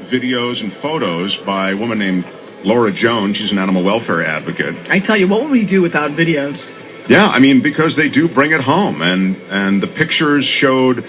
videos and photos by a woman named Laura Jones. She's an animal welfare advocate. I tell you, what would we do without videos? Yeah, I mean, because they do bring it home. And the pictures showed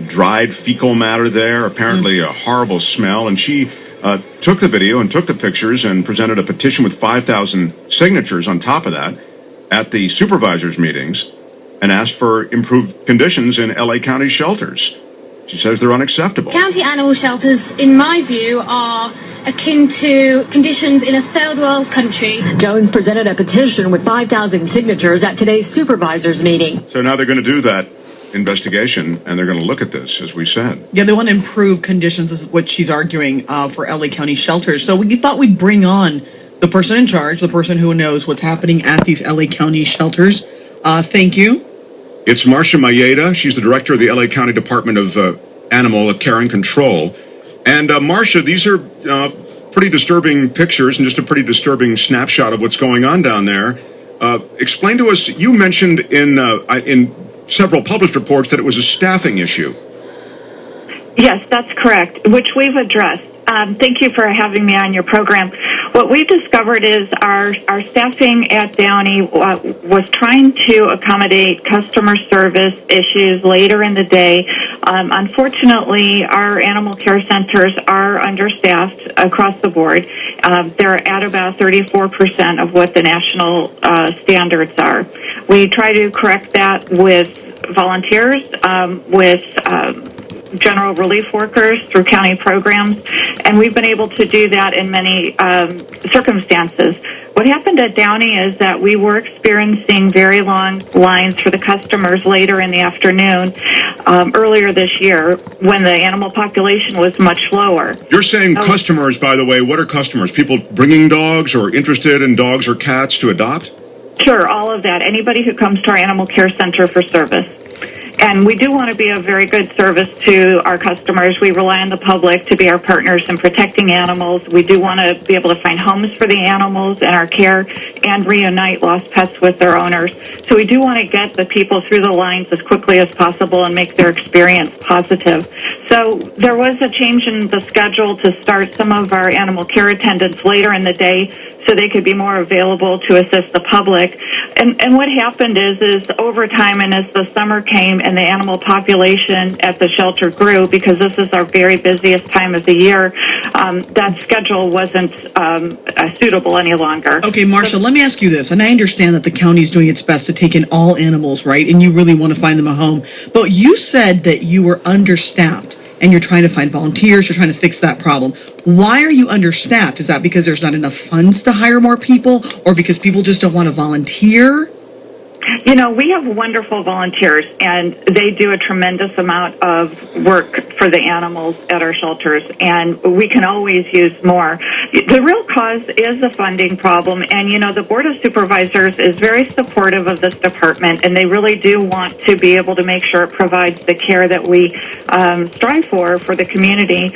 dried fecal matter there, apparently a horrible smell. And she took the video and took the pictures and presented a petition with 5,000 signatures on top of that at the supervisors' meetings and asked for improved conditions in LA County shelters. She says they're unacceptable. County animal shelters, in my view, are akin to conditions in a third world country. Jones presented a petition with 5,000 signatures at today's supervisors meeting. So now they're going to do that investigation, and they're going to look at this, as we said. Yeah, they want to improve conditions, is what she's arguing, for LA County shelters. So we thought we'd bring on the person in charge, the person who knows what's happening at these LA County shelters. Thank you. It's Marcia Mayeda. She's the director of the LA County Department of Animal Care and Control. And Marcia, these are pretty disturbing pictures and just a pretty disturbing snapshot of what's going on down there. Explain to us, you mentioned in several published reports that it was a staffing issue. Yes, that's correct, which we've addressed. Thank you for having me on your program. What we've discovered is our staffing at Downey was trying to accommodate customer service issues later in the day. Unfortunately, our animal care centers are understaffed across the board. They're at about 34% of what the national standards are. We try to correct that with volunteers, with general relief workers through county programs, and we've been able to do that in many circumstances. What happened at Downey is that we were experiencing very long lines for the customers later in the afternoon earlier this year when the animal population was much lower. You're saying customers, by the way. What are customers? People bringing dogs or interested in dogs or cats to adopt? Sure, all of that. Anybody who comes to our animal care center for service. And we do want to be a very good service to our customers. We rely on the public to be our partners in protecting animals. We do want to be able to find homes for the animals in our care and reunite lost pets with their owners. So we do want to get the people through the lines as quickly as possible and make their experience positive. So there was a change in the schedule to start some of our animal care attendants later in the day so they could be more available to assist the public. And what happened is over time, and as the summer came and the animal population at the shelter grew, because this is our very busiest time of the year, that schedule wasn't suitable any longer. Okay, Marcia, let me ask you this. And I understand that the county is doing its best to take in all animals, right? And you really want to find them a home. But you said that you were understaffed and you're trying to find volunteers, you're trying to fix that problem. Why are you understaffed? Is that because there's not enough funds to hire more people, or because people just don't want to volunteer? You know, we have wonderful volunteers, and they do a tremendous amount of work for the animals at our shelters, and we can always use more. The real cause is the funding problem, and, you know, the Board of Supervisors is very supportive of this department, and they really do want to be able to make sure it provides the care that we strive for the community.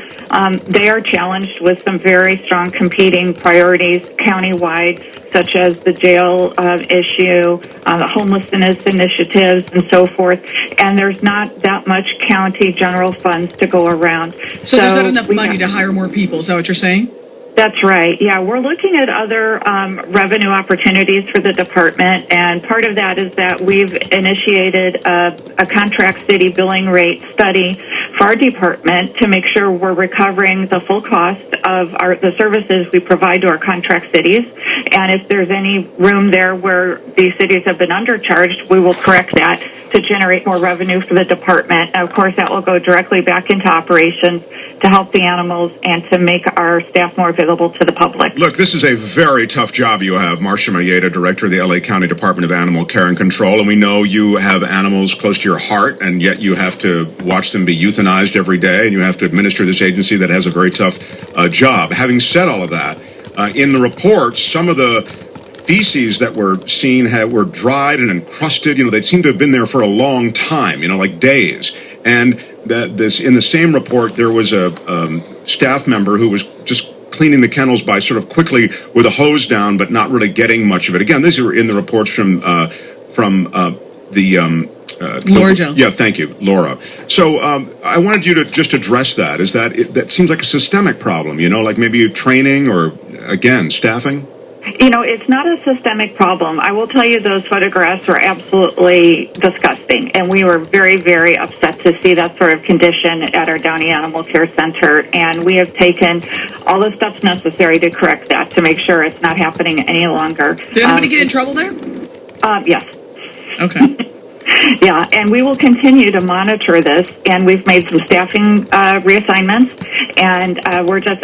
They are challenged with some very strong competing priorities countywide, such as the jail issue, homelessness initiatives, and so forth. And there's not that much county general funds to go around. So there's not enough money to hire more people. Is that what you're saying? That's right. Yeah, we're looking at other revenue opportunities for the department, and part of that is that we've initiated a contract city billing rate study for our department to make sure we're recovering the full cost of the services we provide to our contract cities. And if there's any room there where these cities have been undercharged, we will correct that to generate more revenue for the department. And of course, that will go directly back into operations to help the animals and to make our staff more available to the public. Look, this is a very tough job you have, Marcia Mayeda, director of the LA County Department of Animal Care and Control. And we know you have animals close to your heart, and yet you have to watch them be euthanized every day, and you have to administer this agency that has a very tough job. Having said all of that, in the reports, some of the feces that were seen were dried and encrusted. You know, they seem to have been there for a long time, you know, like days. And in the same report, there was a staff member who was just cleaning the kennels by sort of quickly with a hose down, but not really getting much of it. Again, these are in the reports from Laura Jones. Yeah, thank you, Laura. So I wanted you to just address that. Is that seems like a systemic problem? Like maybe training or again staffing. It's not a systemic problem. I will tell you those photographs were absolutely disgusting, and we were very, very upset to see that sort of condition at our Downey Animal Care Center, and we have taken all the steps necessary to correct that, to make sure it's not happening any longer. Did anybody get in trouble there? Yes. Okay. Yeah, and we will continue to monitor this, and we've made some staffing reassignments, and we're just,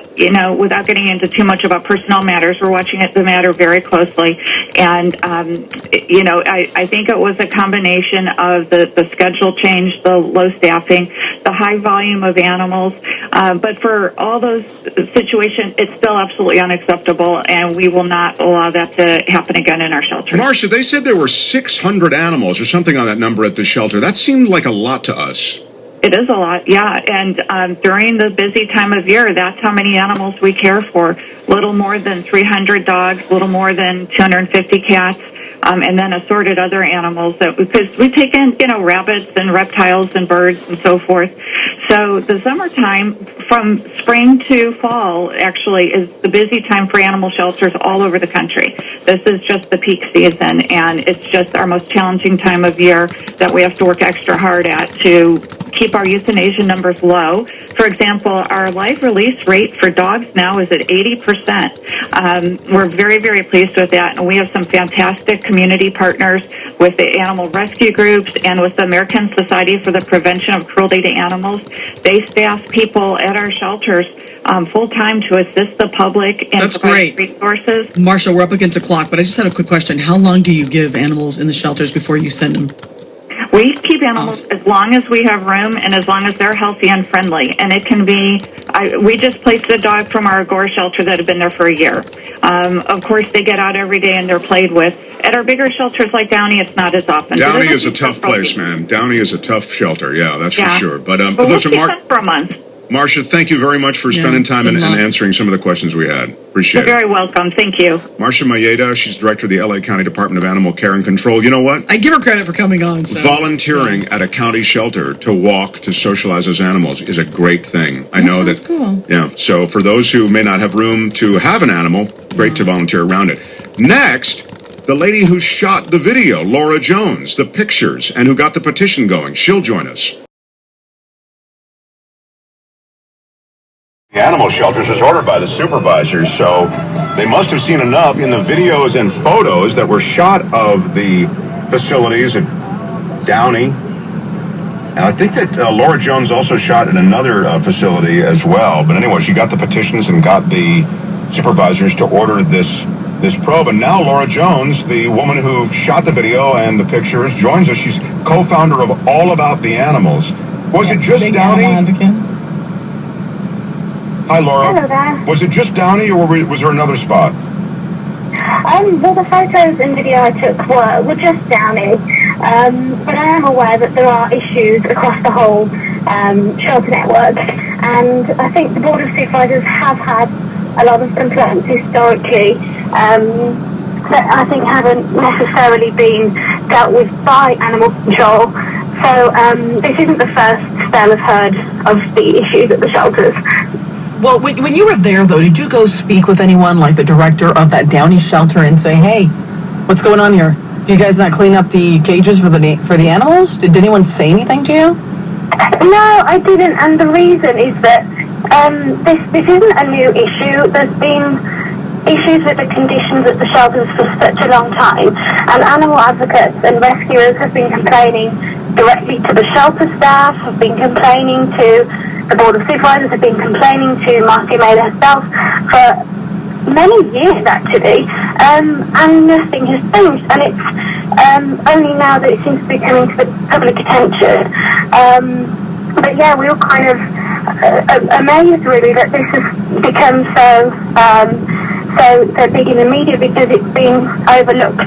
without getting into too much about personnel matters, we're watching the matter very closely, and, I think it was a combination of the schedule change, the low staffing, the high volume of animals, but for all those situations, it's still absolutely unacceptable, and we will not allow that to happen again in our shelter. Marcia, they said there were 600 animals or something on that number at the shelter. That seemed like a lot to us. It is a lot, yeah. And during the busy time of year, that's how many animals we care for. Little more than 300 dogs, little more than 250 cats, and then assorted other animals. Because we take in, rabbits and reptiles and birds and so forth. So the summertime, from spring to fall, actually, is the busy time for animal shelters all over the country. This is just the peak season, and it's just our most challenging time of year that we have to work extra hard at to keep our euthanasia numbers low. For example, our live release rate for dogs now is at 80%. We're very, very pleased with that, and we have some fantastic community partners with the animal rescue groups and with the American Society for the Prevention of Cruelty to Animals. They staff people at our shelters full-time to assist the public and That's provide great. resources. Marcia, we're up against the clock, but I just had a quick question. How long do you give animals in the shelters before you send them? We keep animals as long as we have room and as long as they're healthy and friendly. And it can be, we just placed a dog from our Gore shelter that had been there for a year. Of course, they get out every day and they're played with. At our bigger shelters like Downey, it's not as often. Downey is a tough place, man. Downey is a tough shelter. Yeah, that's for sure. But we'll listen, keep them for a month. Marcia, thank you very much for spending time and answering some of the questions we had. Appreciate it. You're very welcome. Thank you. Marcia Mayeda, she's director of the LA County Department of Animal Care and Control. You know what? I give her credit for coming on. So. Volunteering at a county shelter to walk, to socialize as animals is a great thing. I know that's cool. Yeah. So for those who may not have room to have an animal, great to volunteer around it. Next, the lady who shot the video, Laura Jones, the pictures, and who got the petition going. She'll join us. The animal shelters was ordered by the supervisors, so they must have seen enough in the videos and photos that were shot of the facilities at Downey. And I think that Laura Jones also shot in another facility as well. But anyway, she got the petitions and got the supervisors to order this probe. And now Laura Jones, the woman who shot the video and the pictures, joins us. She's co-founder of All About the Animals. Was it just Downey? Hi, Laura. Hello there. Was it just Downey, or was there another spot? Well, the photos and video I took were just Downey, but I am aware that there are issues across the whole shelter network, and I think the Board of Supervisors have had a lot of complaints historically that I think haven't necessarily been dealt with by animal control. So this isn't the first spell I've heard of the issues at the shelters. Well, when you were there, though, did you go speak with anyone like the director of that Downey shelter and say, hey, what's going on here? Do you guys not clean up the cages for the animals? Did anyone say anything to you? No, I didn't, and the reason is that this isn't a new issue. There's been issues with the conditions at the shelters for such a long time, and animal advocates and rescuers have been complaining directly to the shelter staff, have been complaining to the Board of Supervisors, have been complaining to Marcia Mayeda herself for many years actually, and nothing has changed, and it's only now that it seems to be coming to the public attention. But yeah, we were kind of amazed really that this has become so big in the media, because it's been overlooked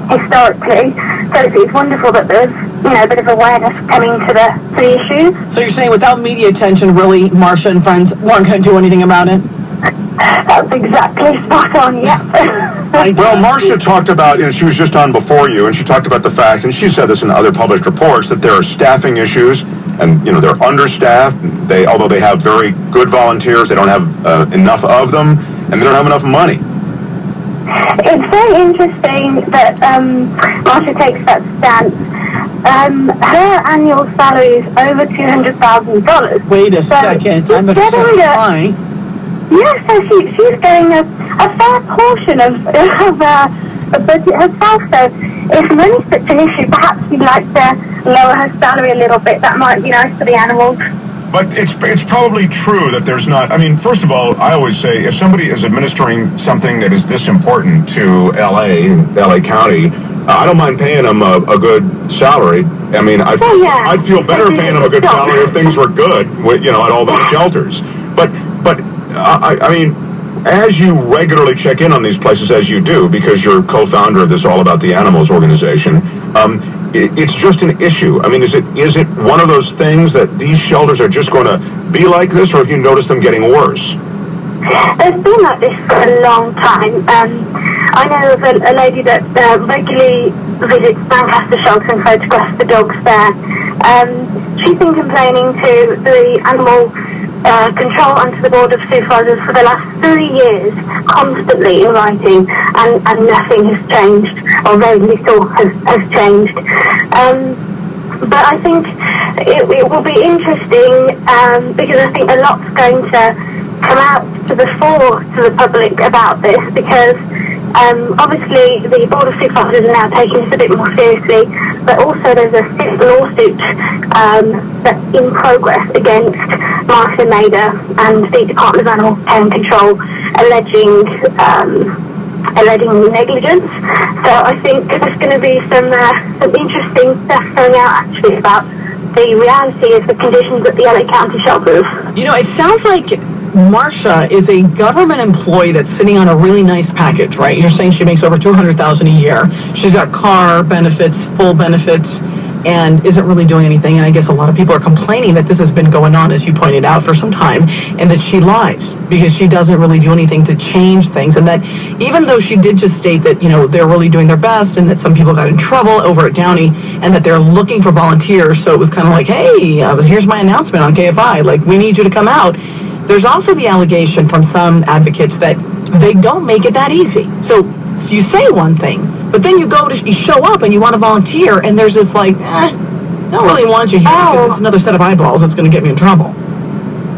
historically. So it's wonderful that there's a bit of awareness coming to the issues. So you're saying without media attention, really, Marcia and friends weren't going to do anything about it? That's exactly spot on, yeah. Well, Marcia talked about, she was just on before you, and she talked about the fact, and she said this in other published reports, that there are staffing issues, and, they're understaffed. Although they have very good volunteers, they don't have enough of them, and they don't have enough money. It's very interesting that Marcia takes that stance. Her annual salary is over $200,000. Wait a second, I'm a Yes, so she's getting a fair portion of the budget herself. So if money's such an issue, perhaps she'd like to lower her salary a little bit. That might be nice for the animals. But it's probably true that there's not. I mean, first of all, I always say if somebody is administering something that is this important to LA County, I don't mind paying them a good salary. I mean, I'd feel better paying them a good salary if things were good, at all those shelters. But I mean, as you regularly check in on these places, as you do, because you're co-founder of this All About the Animals organization, it's just an issue. I mean, is it one of those things that these shelters are just going to be like this, or have you noticed them getting worse? It's been like this for a long time. I know of a lady that regularly visits Lancaster Shelter and photographs the dogs there. She's been complaining to the animal control and to the Board of Supervisors for the last 3 years, constantly in writing, and nothing has changed, or very little has changed. But I think it will be interesting because I think a lot's going to come out to the fore to the public about this, because obviously the Board of Supervisors are now taking this a bit more seriously, but also there's a lawsuit that's in progress against Marcia Mayeda and the Department of Animal Care and Control alleging negligence. So I think there's going to be some interesting stuff coming out actually about the reality of the conditions at the LA County shelters. It sounds like Marcia is a government employee that's sitting on a really nice package, right? You're saying she makes over $200,000 a year. She's got car benefits, full benefits, and isn't really doing anything. And I guess a lot of people are complaining that this has been going on, as you pointed out, for some time, and that she lies because she doesn't really do anything to change things. And that even though she did just state that, they're really doing their best and that some people got in trouble over at Downey and that they're looking for volunteers. So it was kind of like, hey, here's my announcement on KFI. Like, we need you to come out. There's also the allegation from some advocates that they don't make it that easy. So you say one thing, but then you show up and you want to volunteer, and there's this like, don't really want you here because it's another set of eyeballs that's going to get me in trouble.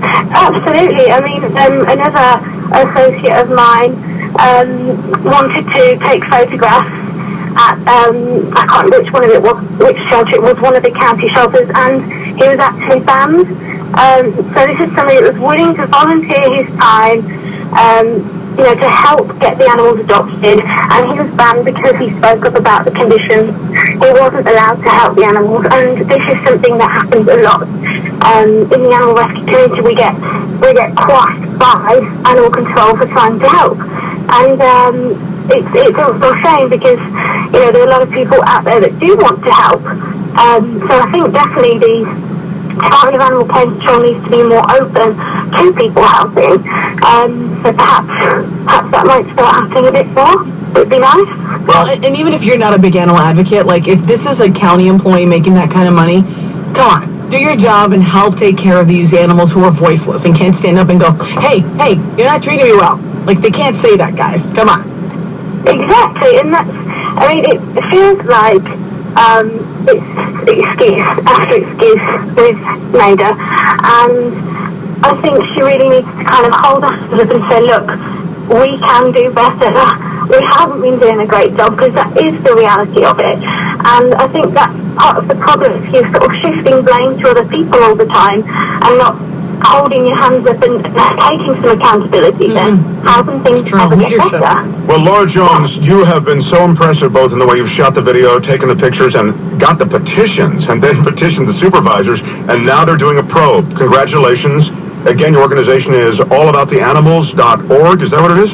Absolutely. I mean, another associate of mine wanted to take photographs at, I can't remember which one of it was, which shelter it was, one of the county shelters, and he was actually banned. So this is somebody that was willing to volunteer his time, to help get the animals adopted, and he was banned because he spoke up about the conditions. He wasn't allowed to help the animals, and this is something that happens a lot in the animal rescue community. We get quashed by animal control for trying to help, and it's also a shame because there are a lot of people out there that do want to help. So I think definitely the Department of Animal Care and Control needs to be more open to people helping. So perhaps that might start happening a bit more. It would be nice. Well, and even if you're not a big animal advocate, like if this is a county employee making that kind of money, come on, do your job and help take care of these animals who are voiceless and can't stand up and go, hey, you're not treating me well. Like, they can't say that, guys. Come on. Exactly, and it feels like it's excuse after excuse with Mayeda, and I think she really needs to kind of hold us up and say, look, we can do better. We haven't been doing a great job, because that is the reality of it. And I think that's part of the problem, is you're sort of shifting blame to other people all the time and not holding your hands up and taking some accountability then. How can things ever get better? Well, Laura Jones, you have been so impressive both in the way you've shot the video, taken the pictures, and got the petitions, and then petitioned the supervisors, and now they're doing a probe. Congratulations. Again, your organization is allabouttheanimals.org. Is that what it is?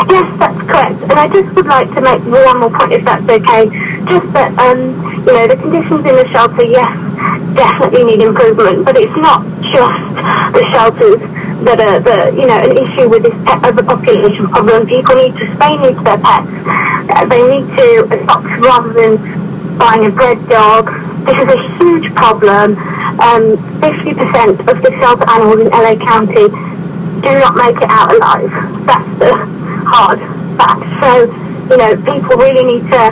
Yes, that's correct. And I just would like to make one more point, if that's okay. Just that, the conditions in the shelter, yes, definitely need improvement, but it's not just the shelters. an issue with this pet overpopulation problem. People need to spay neuter their pets. They need to adopt rather than buying a bred dog. This is a huge problem. 50% of the shelter animals in LA County do not make it out alive. That's the hard fact. So, people really need to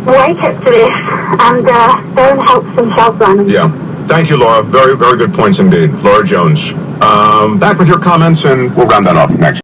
wake up to this and go and help some shelter animals. Yeah. Thank you, Laura. Very, very good points indeed. Laura Jones. Back with your comments, and we'll round that off next.